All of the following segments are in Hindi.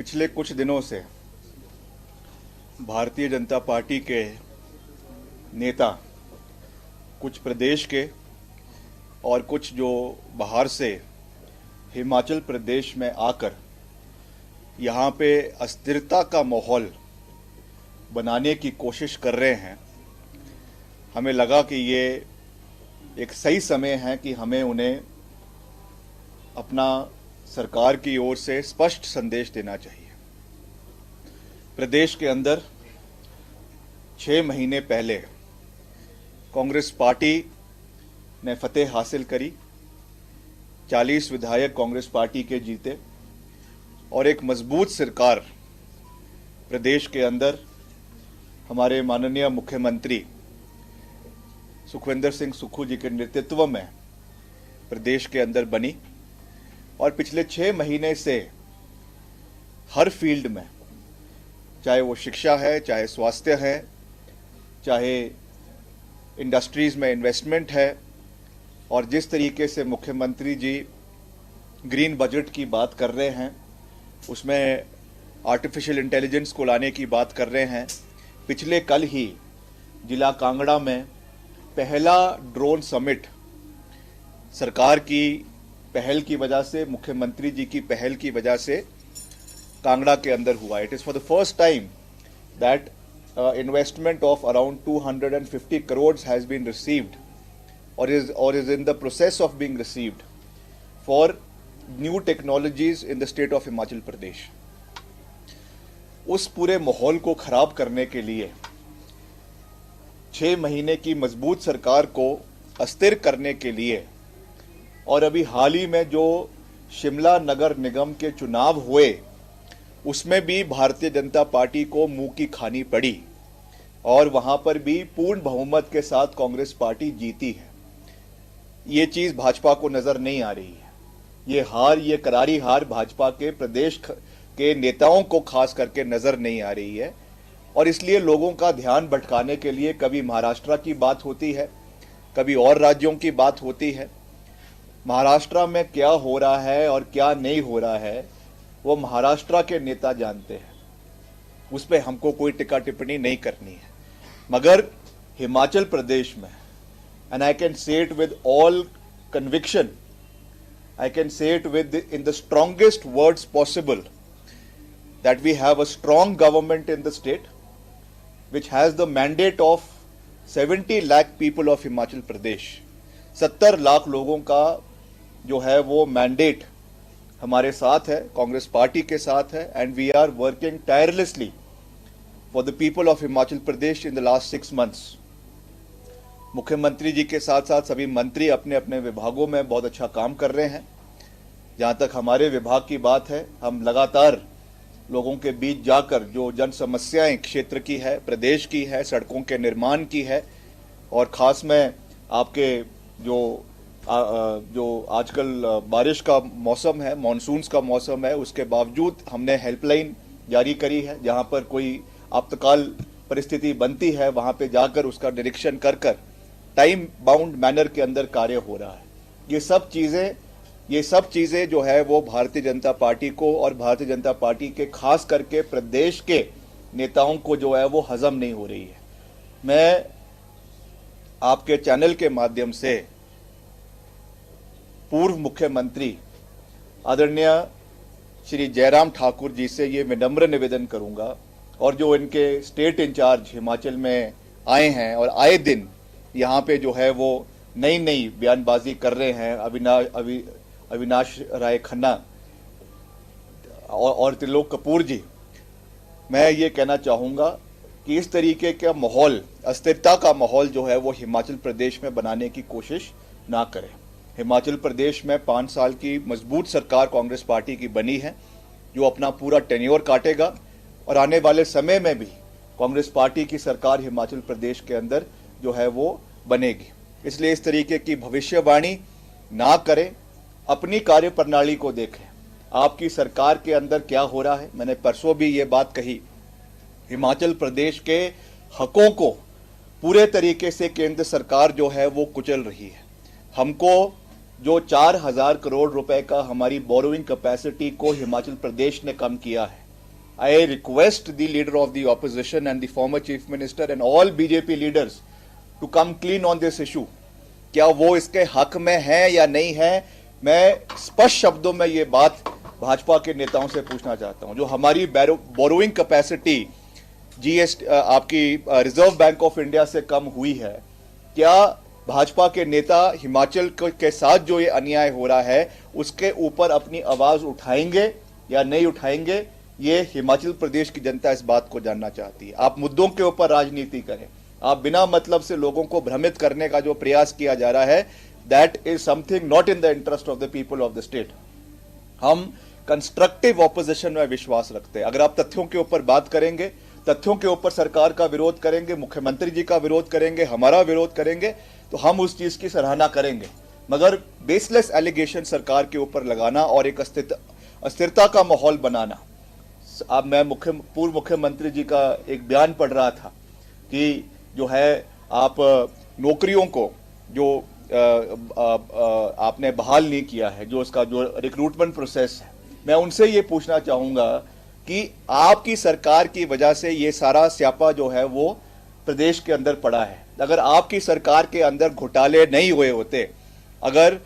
पिछले कुछ दिनों से भारतीय जनता पार्टी के नेता, कुछ प्रदेश के और कुछ जो बाहर से हिमाचल प्रदेश में आकर यहाँ पे अस्थिरता का माहौल बनाने की कोशिश कर रहे हैं। हमें लगा कि ये एक सही समय है कि हमें उन्हें अपना सरकार की ओर से स्पष्ट संदेश देना चाहिए। प्रदेश के अंदर 6 महीने पहले कांग्रेस पार्टी ने फतेह हासिल करी, 40 विधायक कांग्रेस पार्टी के जीते और एक मजबूत सरकार प्रदेश के अंदर हमारे माननीय मुख्यमंत्री सुखविंदर सिंह सुक्खू जी के नेतृत्व में प्रदेश के अंदर बनी। और पिछले 6 महीने से हर फील्ड में, चाहे वो शिक्षा है, चाहे स्वास्थ्य है, चाहे इंडस्ट्रीज में इन्वेस्टमेंट है, और जिस तरीके से मुख्यमंत्री जी ग्रीन बजट की बात कर रहे हैं, उसमें आर्टिफिशियल इंटेलिजेंस को लाने की बात कर रहे हैं। पिछले कल ही जिला कांगड़ा में पहला ड्रोन समिट सरकार की पहल की वजह से, मुख्यमंत्री जी की पहल की वजह से कांगड़ा के अंदर हुआ। It is for the first time that investment of around 250 crore has been received और is in the process of being received for new technologies in the state of Himachal Pradesh. उस पूरे माहौल को खराब करने के लिए 6 महीने की मजबूत सरकार को अस्थिर करने के लिए, और अभी हाल ही में जो शिमला नगर निगम के चुनाव हुए उसमें भी भारतीय जनता पार्टी को मुंह की खानी पड़ी और वहां पर भी पूर्ण बहुमत के साथ कांग्रेस पार्टी जीती है। ये चीज भाजपा को नजर नहीं आ रही है। ये हार, ये करारी हार भाजपा के प्रदेश के नेताओं को खास करके नजर नहीं आ रही है, और इसलिए लोगों का ध्यान भटकाने के लिए कभी महाराष्ट्र की बात होती है, कभी और राज्यों की बात होती है। महाराष्ट्र में क्या हो रहा है और क्या नहीं हो रहा है वो महाराष्ट्र के नेता जानते हैं, उस पर हमको कोई टिक्का टिप्पणी नहीं करनी है। मगर हिमाचल प्रदेश में, and I can say it with all conviction, I can say it with in the strongest words possible, that we have a strong government in the state which has the mandate of 70 lakh people of Himachal Pradesh। 70 lakh लोगों का जो है वो मैंडेट हमारे साथ है, कांग्रेस पार्टी के साथ है, and we are working tirelessly for the people of Himachal Pradesh in the last 6 months। मुख्यमंत्री जी के साथ साथ सभी मंत्री अपने अपने विभागों में बहुत अच्छा काम कर रहे हैं। जहां तक हमारे विभाग की बात है, हम लगातार लोगों के बीच जाकर जो जन समस्याएं क्षेत्र की है, प्रदेश की है, सड़कों के निर्माण की है, और खास में आपके जो आजकल बारिश का मौसम है, मॉनसून्स का मौसम है, उसके बावजूद हमने हेल्पलाइन जारी करी है। जहां पर कोई आपातकाल परिस्थिति बनती है वहां पे जाकर उसका निरीक्षण कर टाइम बाउंड मैनर के अंदर कार्य हो रहा है। ये सब चीजें जो है वो भारतीय जनता पार्टी को और भारतीय जनता पार्टी के खास करके प्रदेश के नेताओं को जो है वो हजम नहीं हो रही है। मैं आपके चैनल के माध्यम से पूर्व मुख्यमंत्री आदरणीय श्री जयराम ठाकुर जी से ये विनम्र निवेदन करूंगा, और जो इनके स्टेट इंचार्ज हिमाचल में आए हैं और आए दिन यहाँ पे जो है वो नई बयानबाजी कर रहे हैं, अविनाश राय खन्ना और त्रिलोक कपूर जी, मैं ये कहना चाहूंगा कि इस तरीके का माहौल, अस्थिरता का माहौल जो है वो हिमाचल प्रदेश में बनाने की कोशिश ना करें। हिमाचल प्रदेश में 5 साल की मजबूत सरकार कांग्रेस पार्टी की बनी है, जो अपना पूरा टेन्योर काटेगा, और आने वाले समय में भी कांग्रेस पार्टी की सरकार हिमाचल प्रदेश के अंदर जो है वो बनेगी। इसलिए इस तरीके की भविष्यवाणी ना करें, अपनी कार्य प्रणाली को देखें, आपकी सरकार के अंदर क्या हो रहा है। मैंने परसों भी ये बात कही, हिमाचल प्रदेश के हकों को पूरे तरीके से केंद्र सरकार जो है वो कुचल रही है। हमको जो 4,000 करोड़ रुपए का हमारी बोरोइंग कैपेसिटी को हिमाचल प्रदेश ने कम किया है, I request the leader of the opposition and the former chief minister and all BJP leaders to come clean on this issue. क्या वो इसके हक में है या नहीं है? मैं स्पष्ट शब्दों में ये बात भाजपा के नेताओं से पूछना चाहता हूं। जो हमारी बोरोइंग कैपेसिटी जीएसटी आपकी रिजर्व बैंक ऑफ इंडिया से कम हुई है, क्या भाजपा के नेता हिमाचल के साथ जो ये अन्याय हो रहा है उसके ऊपर अपनी आवाज उठाएंगे या नहीं उठाएंगे? ये हिमाचल प्रदेश की जनता इस बात को जानना चाहती है। आप मुद्दों के ऊपर राजनीति करें, आप बिना मतलब से लोगों को भ्रमित करने का जो प्रयास किया जा रहा है, that is something not in the interest of the people of the state. हम कंस्ट्रक्टिव ऑपोजिशन में विश्वास रखते हैं। अगर आप तथ्यों के ऊपर बात करेंगे, तथ्यों के ऊपर सरकार का विरोध करेंगे, मुख्यमंत्री जी का विरोध करेंगे, हमारा विरोध करेंगे, तो हम उस चीज की सराहना करेंगे। मगर बेसलेस एलिगेशन सरकार के ऊपर लगाना और एक अस्थिरता का माहौल बनाना। अब मैं पूर्व मुख्यमंत्री जी का एक बयान पढ़ रहा था कि जो है आप नौकरियों को जो आपने बहाल नहीं किया है, जो उसका जो रिक्रूटमेंट प्रोसेस है, मैं उनसे ये पूछना चाहूंगा कि आपकी सरकार की वजह से ये सारा स्यापा जो है वो प्रदेश के अंदर पड़ा है। अगर आपकी सरकार के अंदर घोटाले नहीं हुए होते, अगर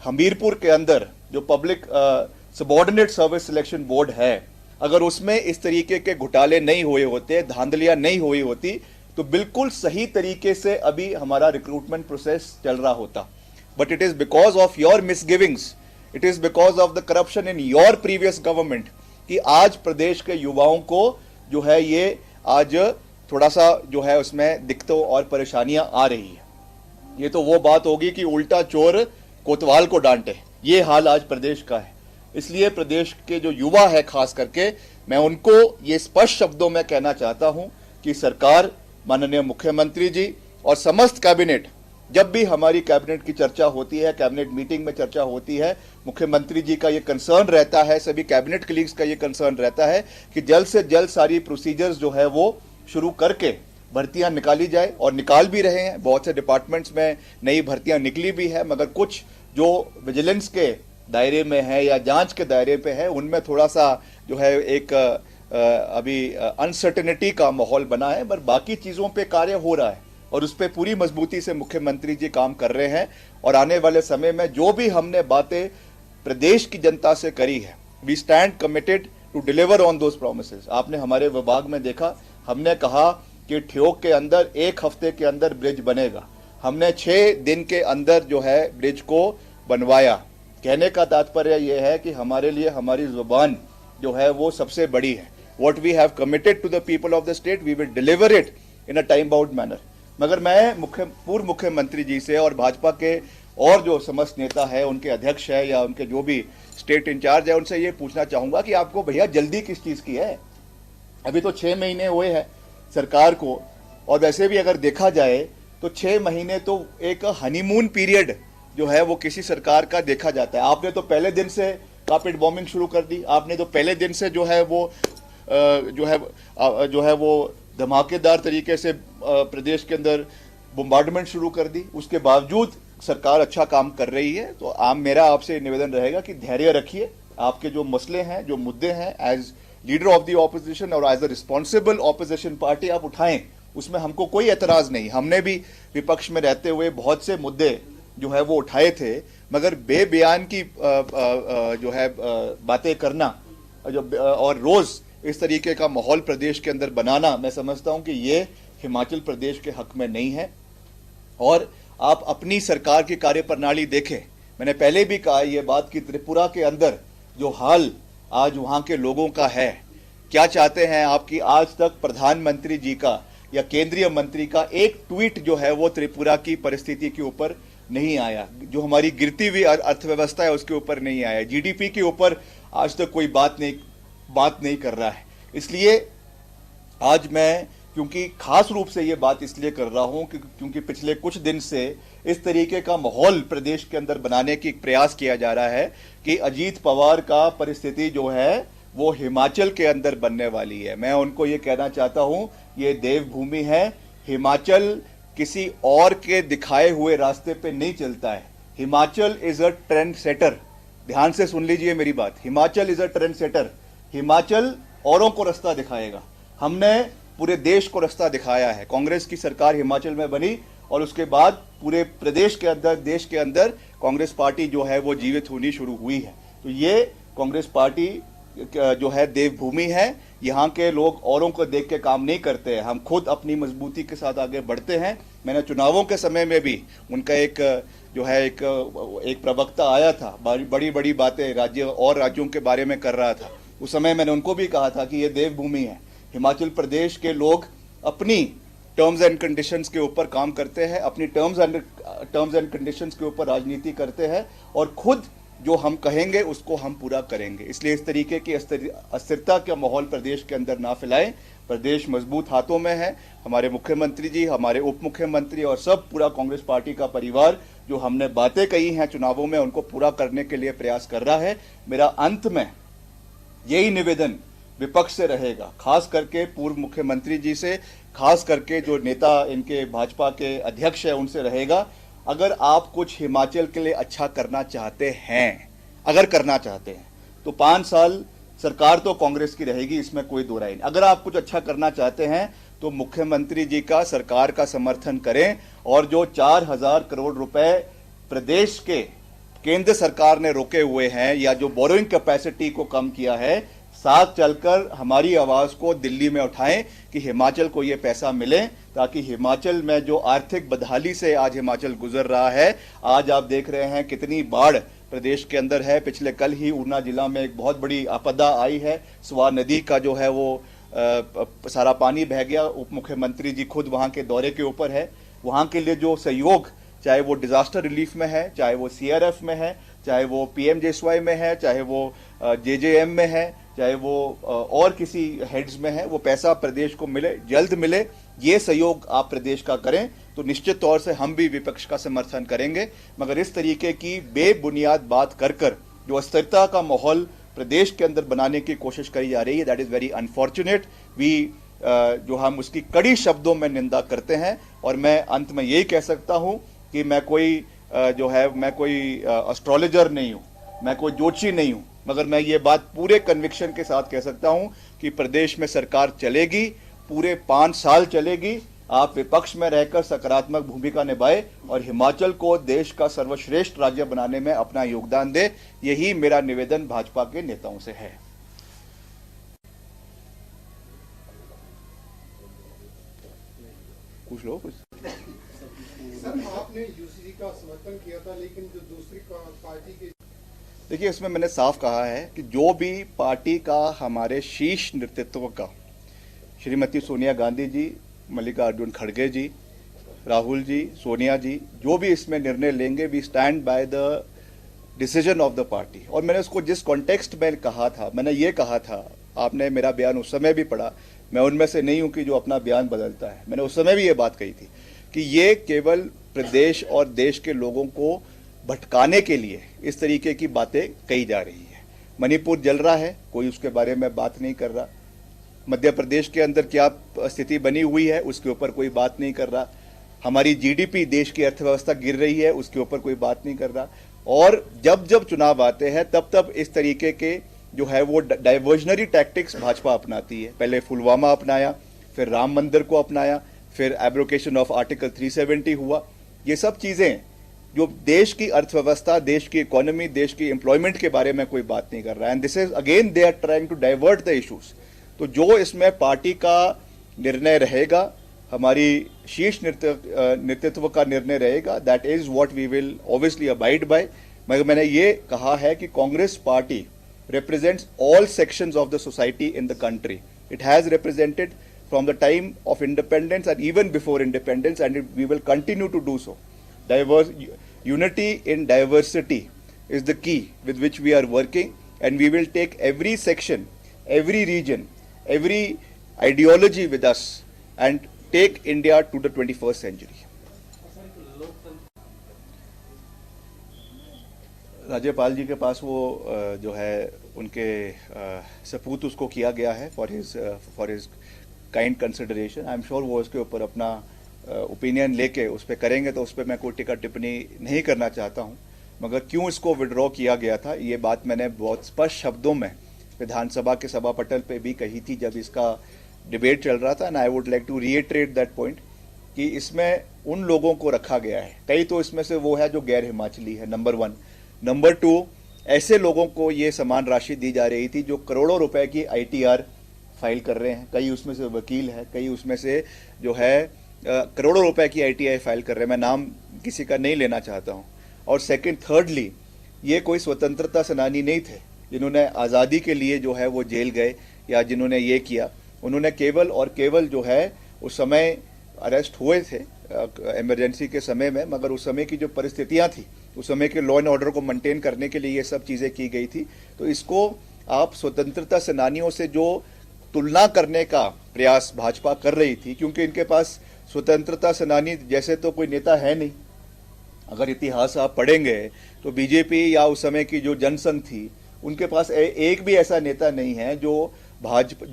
हमीरपुर के अंदर जो public subordinate service selection board है, अगर उसमें इस तरीके के घोटाले नहीं हुए होते, धांधलियां नहीं हुई होती, तो बिल्कुल सही तरीके से अभी हमारा रिक्रूटमेंट प्रोसेस चल रहा होता। But it is because of your misgivings, it is because of the corruption in your previous government कि आज प्रदेश के युवाओं को जो है ये आज थोड़ा सा जो है उसमें दिक्कतों और परेशानियां आ रही है। ये तो वो बात होगी कि उल्टा चोर कोतवाल को डांटे, ये हाल आज प्रदेश का है। इसलिए प्रदेश के जो युवा है खास करके, मैं उनको ये स्पष्ट शब्दों में कहना चाहता हूं कि सरकार, माननीय मुख्यमंत्री जी और समस्त कैबिनेट, जब भी हमारी कैबिनेट की चर्चा होती है, कैबिनेट मीटिंग में चर्चा होती है, मुख्यमंत्री जी का ये कंसर्न रहता है, सभी कैबिनेट कलीग्स का ये कंसर्न रहता है कि जल्द से जल्द सारी प्रोसीजर्स जो है वो शुरू करके भर्तियां निकाली जाए, और निकाल भी रहे हैं। बहुत से डिपार्टमेंट्स में नई भर्तियां निकली भी है, मगर कुछ जो विजिलेंस के दायरे में है या जांच के दायरे पे है, उनमें थोड़ा सा जो है एक अभी अनसर्टेनिटी का माहौल बना है। पर बाकी चीजों पे कार्य हो रहा है और उस पर पूरी मजबूती से मुख्यमंत्री जी काम कर रहे हैं। और आने वाले समय में जो भी हमने बातें प्रदेश की जनता से करी है, we stand committed to deliver on those promises. आपने हमारे विभाग में देखा, हमने कहा कि ठियोग के अंदर 1 हफ्ते के अंदर ब्रिज बनेगा, हमने 6 दिन के अंदर जो है ब्रिज को बनवाया। कहने का तात्पर्य यह है कि हमारे लिए हमारी जुबान जो है वो सबसे बड़ी है। What we have committed to the people of the state, we will deliver it in a time bound manner। मगर मैं पूर्व मुख्यमंत्री जी से और भाजपा के और जो समस्त नेता है, उनके अध्यक्ष है या उनके जो भी स्टेट इंचार्ज है, उनसे ये पूछना चाहूंगा कि आपको भैया जल्दी किस चीज की है? अभी तो 6 महीने हुए हैं सरकार को, और वैसे भी अगर देखा जाए तो 6 महीने तो एक हनीमून पीरियड जो है वो किसी सरकार का देखा जाता है। आपने तो पहले दिन से कार्पेट बॉम्बिंग शुरू कर दी, आपने तो पहले दिन से जो है वो धमाकेदार तरीके से प्रदेश के अंदर बम्बार्डमेंट शुरू कर दी। उसके बावजूद सरकार अच्छा काम कर रही है। तो मेरा आपसे निवेदन रहेगा कि धैर्य रखिए, आपके जो मसले हैं, जो मुद्दे हैं, as leader of the opposition और as a responsible opposition party आप उठाएं, उसमें हमको कोई एतराज नहीं। हमने भी विपक्ष में रहते हुए बहुत से मुद्दे जो है वो उठाए थे, मगर बेबयान की जो है बातें करना और रोज इस तरीके का माहौल प्रदेश के अंदर बनाना, मैं समझता हूं कि ये हिमाचल प्रदेश के हक में नहीं है। और आप अपनी सरकार की कार्यप्रणाली देखें, मैंने पहले भी कहा ये बात कि त्रिपुरा के अंदर जो हाल आज वहां के लोगों का है, क्या चाहते हैं आप कि आज तक प्रधानमंत्री जी का या केंद्रीय मंत्री का एक ट्वीट जो है वो त्रिपुरा की परिस्थिति के ऊपर नहीं आया, जो हमारी गिरती हुई अर्थव्यवस्था है उसके ऊपर नहीं आया, जीडीपी के ऊपर आज तक कोई बात नहीं कर रहा है। इसलिए आज मैं क्योंकि खास रूप से ये बात इसलिए कर रहा हूं क्योंकि पिछले कुछ दिन से इस तरीके का माहौल प्रदेश के अंदर बनाने की प्रयास किया जा रहा है कि अजीत पवार का परिस्थिति जो है वो हिमाचल के अंदर बनने वाली है। मैं उनको ये कहना चाहता हूं, ये देवभूमि है, हिमाचल किसी और के दिखाए हुए रास्ते पे नहीं चलता है। Himachal is a trend setter. ध्यान से सुन लीजिए मेरी बात, Himachal is a trend setter. Himachal औरों को रास्ता दिखाएगा। हमने पूरे देश को रास्ता दिखाया है। कांग्रेस की सरकार हिमाचल में बनी और उसके बाद पूरे प्रदेश के अंदर, देश के अंदर कांग्रेस पार्टी जो है वो जीवित होनी शुरू हुई है। तो ये कांग्रेस पार्टी जो है देवभूमि है। यहाँ के लोग औरों को देख के काम नहीं करते हैं, हम खुद अपनी मजबूती के साथ आगे बढ़ते हैं। मैंने चुनावों के समय में भी उनका एक प्रवक्ता आया था, बड़ी बड़ी बातें राज्यों के बारे में कर रहा था। उस समय मैंने उनको भी कहा था कि ये देवभूमि है। हिमाचल प्रदेश के लोग अपनी टर्म्स एंड कंडीशंस के ऊपर काम करते हैं, अपनी टर्म्स एंड कंडीशंस के ऊपर राजनीति करते हैं और खुद जो हम कहेंगे उसको हम पूरा करेंगे। इसलिए इस तरीके की अस्थिरता का माहौल प्रदेश के अंदर ना फैलाएं। प्रदेश मजबूत हाथों में है। हमारे मुख्यमंत्री जी, हमारे उप मुख्यमंत्री और सब पूरा कांग्रेस पार्टी का परिवार जो हमने बातें कही हैं चुनावों में उनको पूरा करने के लिए प्रयास कर रहा है। मेरा अंत में यही निवेदन विपक्ष से रहेगा, खास करके पूर्व मुख्यमंत्री जी से, खास करके जो नेता इनके भाजपा के अध्यक्ष है उनसे रहेगा, अगर आप कुछ हिमाचल के लिए अच्छा करना चाहते हैं, अगर करना चाहते हैं तो 5 साल सरकार तो कांग्रेस की रहेगी, इसमें कोई दो राय नहीं। अगर आप कुछ अच्छा करना चाहते हैं तो मुख्यमंत्री जी का, सरकार का समर्थन करें और जो 4,000 करोड़ रुपए प्रदेश के केंद्र सरकार ने रोके हुए हैं या जो बोरोइंग कैपेसिटी को कम किया है, साथ चलकर हमारी आवाज को दिल्ली में उठाएं कि हिमाचल को यह पैसा मिले, ताकि हिमाचल में जो आर्थिक बदहाली से आज हिमाचल गुजर रहा है, आज आप देख रहे हैं कितनी बाढ़ प्रदेश के अंदर है। पिछले कल ही ऊना जिला में एक बहुत बड़ी आपदा आई है, स्वां नदी का जो है वो सारा पानी बह गया। उप मुख्यमंत्री जी खुद वहां के दौरे के ऊपर है। वहां के लिए जो सहयोग, चाहे वो डिजास्टर रिलीफ में है, चाहे वो सीआरएफ में है, चाहे वो पीएमजेएसवाई में है, चाहे वो जेजेएम में है, चाहे वो और किसी हेड्स में है, वो पैसा प्रदेश को मिले, जल्द मिले। ये सहयोग आप प्रदेश का करें तो निश्चित तौर से हम भी विपक्ष का समर्थन करेंगे। मगर इस तरीके की बेबुनियाद बात कर जो अस्थिरता का माहौल प्रदेश के अंदर बनाने की कोशिश करी जा रही है, दैट इज वेरी अनफॉर्चुनेट। जो हम उसकी कड़ी शब्दों में निंदा करते हैं। और मैं अंत में यही कह सकता हूं कि मैं कोई एस्ट्रोलॉजर नहीं हूं, मैं कोई ज्योतिषी नहीं हूं, मगर मैं ये बात पूरे कन्विक्शन के साथ कह सकता हूं कि प्रदेश में सरकार चलेगी, पूरे 5 साल चलेगी। आप विपक्ष में रहकर सकारात्मक भूमिका निभाए और हिमाचल को देश का सर्वश्रेष्ठ राज्य बनाने में अपना योगदान दे। यही मेरा निवेदन भाजपा के नेताओं से है। कुछ लोग सर, आपने यूसीसी का समर्थन किया था, लेकिन जो दूसरी पार्टी के, देखिए, इसमें मैंने साफ कहा है कि जो भी पार्टी का हमारे शीर्ष नेतृत्व का, श्रीमती सोनिया गांधी जी, मल्लिकार्जुन खड़गे जी, राहुल जी, सोनिया जी, जो भी इसमें निर्णय लेंगे, we stand by the decision of the party. और मैंने उसको जिस कॉन्टेक्स्ट में कहा था, मैंने ये कहा था, आपने मेरा बयान उस समय भी पढ़ा, मैं उनमें से नहीं हूं कि जो अपना बयान बदलता है। मैंने उस समय भी ये बात कही थी कि ये केवल प्रदेश और देश के लोगों को भटकाने के लिए इस तरीके की बातें कही जा रही है। मणिपुर जल रहा है, कोई उसके बारे में बात नहीं कर रहा। मध्य प्रदेश के अंदर क्या स्थिति बनी हुई है, उसके ऊपर कोई बात नहीं कर रहा। हमारी जीडीपी, देश की अर्थव्यवस्था गिर रही है, उसके ऊपर कोई बात नहीं कर रहा। और जब जब चुनाव आते हैं तब तब इस तरीके के जो है वो डाइवर्जनरी टैक्टिक्स भाजपा अपनाती है। पहले पुलवामा अपनाया, फिर राम मंदिर को अपनाया, फिर एब्रोकेशन ऑफ आर्टिकल 370 हुआ। ये सब चीजें जो देश की अर्थव्यवस्था, देश की इकोनॉमी, देश की एम्प्लॉयमेंट के बारे में कोई बात नहीं कर रहा है। And this is again they are trying to divert the issues. तो जो इसमें पार्टी का निर्णय रहेगा, हमारी शीर्ष नेतृत्व का निर्णय रहेगा, that is what we will obviously abide by. मगर मैंने ये कहा है कि Congress party represents all sections of the society in the country. It has represented from the time of independence and even before independence, and we will continue to do so. Unity in diversity is the key with which we are working, and we will take every section, every region, every ideology with us and take India to the 21st century. राज्यपाल जी के पास वो जो है उनके सपूत उसको किया गया है for his kind consideration. I am sure वो उसके ऊपर अपना ओपिनियन लेके उस पर करेंगे, तो उस पर मैं कोई टिक्का टिप्पणी नहीं करना चाहता हूं। मगर क्यों इसको विड्रॉ किया गया था, ये बात मैंने बहुत स्पष्ट शब्दों में विधानसभा के सभा पटल पे भी कही थी जब इसका डिबेट चल रहा था, and I would like to reiterate that point कि इसमें उन लोगों को रखा गया है, कई तो इसमें से वो है जो गैर हिमाचली है, नंबर 1। नंबर 2, ऐसे लोगों को ये समान राशि दी जा रही थी जो करोड़ों रुपए की ITR फाइल कर रहे हैं, कई उसमें से वकील है, कई उसमें से जो है करोड़ों रुपए की ITR फाइल कर रहे हैं, मैं नाम किसी का नहीं लेना चाहता हूं। और सेकंड, थर्डली, ये कोई स्वतंत्रता सेनानी नहीं थे जिन्होंने आज़ादी के लिए जो है वो जेल गए या जिन्होंने ये किया। उन्होंने केवल और केवल जो है उस समय अरेस्ट हुए थे इमरजेंसी के समय में, मगर उस समय की जो परिस्थितियां थी, उस समय के लॉ एंड ऑर्डर को मेंटेन करने के लिए ये सब चीज़ें की गई थी। तो इसको आप स्वतंत्रता सेनानियों से जो तुलना करने का प्रयास भाजपा कर रही थी, क्योंकि इनके पास स्वतंत्रता सेनानी जैसे तो कोई नेता है नहीं। अगर इतिहास आप पढ़ेंगे तो बीजेपी या उस समय की जो जनसंघ थी, उनके पास एक भी ऐसा नेता नहीं है जो भाजपा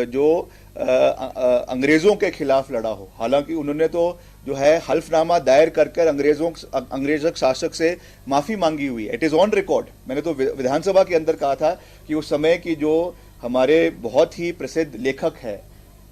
जो अंग्रेजों के खिलाफ लड़ा हो। हालांकि उन्होंने तो जो है हल्फनामा दायर कर अंग्रेज शासक से माफी मांगी हुई है, इट इज ऑन रिकॉर्ड। मैंने तो विधानसभा के अंदर कहा था कि उस समय की जो हमारे बहुत ही प्रसिद्ध लेखक है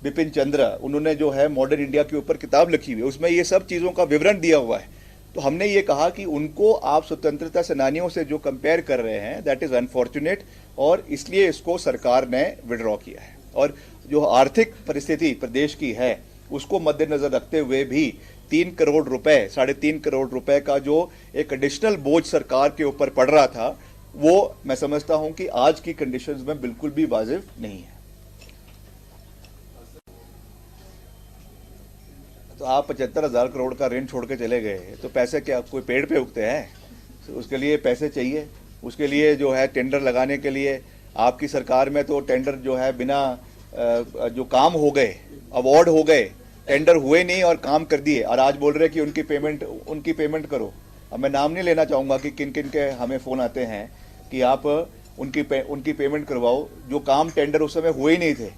बिपिन चंद्र, उन्होंने जो है मॉडर्न इंडिया के ऊपर किताब लिखी हुई है, उसमें ये सब चीजों का विवरण दिया हुआ है। तो हमने ये कहा कि उनको आप स्वतंत्रता सेनानियों से जो कंपेयर कर रहे हैं, दैट इज अनफॉर्चुनेट, और इसलिए इसको सरकार ने विड्रॉ किया है। और जो आर्थिक परिस्थिति प्रदेश की है उसको मद्देनजर रखते हुए भी 3 करोड़ रुपए, 3.5 करोड़ रुपए का जो एक एडिशनल बोझ सरकार के ऊपर पड़ रहा था, वो मैं समझता हूं कि आज की कंडीशंस में बिल्कुल भी वाजिब नहीं है। तो आप 75,000 करोड़ का ऋण छोड़ के चले गए, तो पैसे क्या कोई पेड़ पे उगते हैं? तो उसके लिए पैसे चाहिए, उसके लिए जो है टेंडर लगाने के लिए आपकी सरकार में तो टेंडर जो है बिना जो काम हो गए, अवार्ड हो गए, टेंडर हुए नहीं और काम कर दिए, और आज बोल रहे कि उनकी पेमेंट करो। अब मैं नाम नहीं लेना चाहूंगा कि किन किन के हमें फोन आते हैं कि आप उनकी पेमेंट करवाओ, जो काम टेंडर उस समय हुए ही नहीं थे।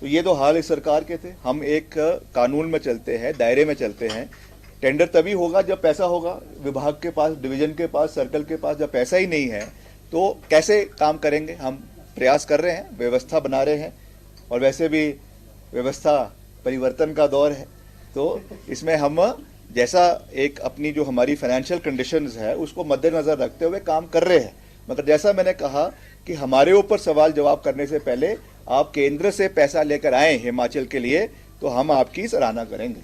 तो ये तो हाल इस सरकार के थे। हम एक कानून में चलते हैं, दायरे में चलते हैं। टेंडर तभी होगा जब पैसा होगा। विभाग के पास, डिवीजन के पास, सर्कल के पास जब पैसा ही नहीं है तो कैसे काम करेंगे? हम प्रयास कर रहे हैं, व्यवस्था बना रहे हैं, और वैसे भी व्यवस्था परिवर्तन का दौर है, तो इसमें हम जैसा एक अपनी जो हमारी फाइनेंशियल कंडीशंस है उसको मद्देनजर रखते हुए काम कर रहे हैं। मगर जैसा मैंने कहा कि हमारे ऊपर सवाल जवाब करने से पहले आप केंद्र से पैसा लेकर आए हिमाचल के लिए, तो हम आपकी सराहना करेंगे।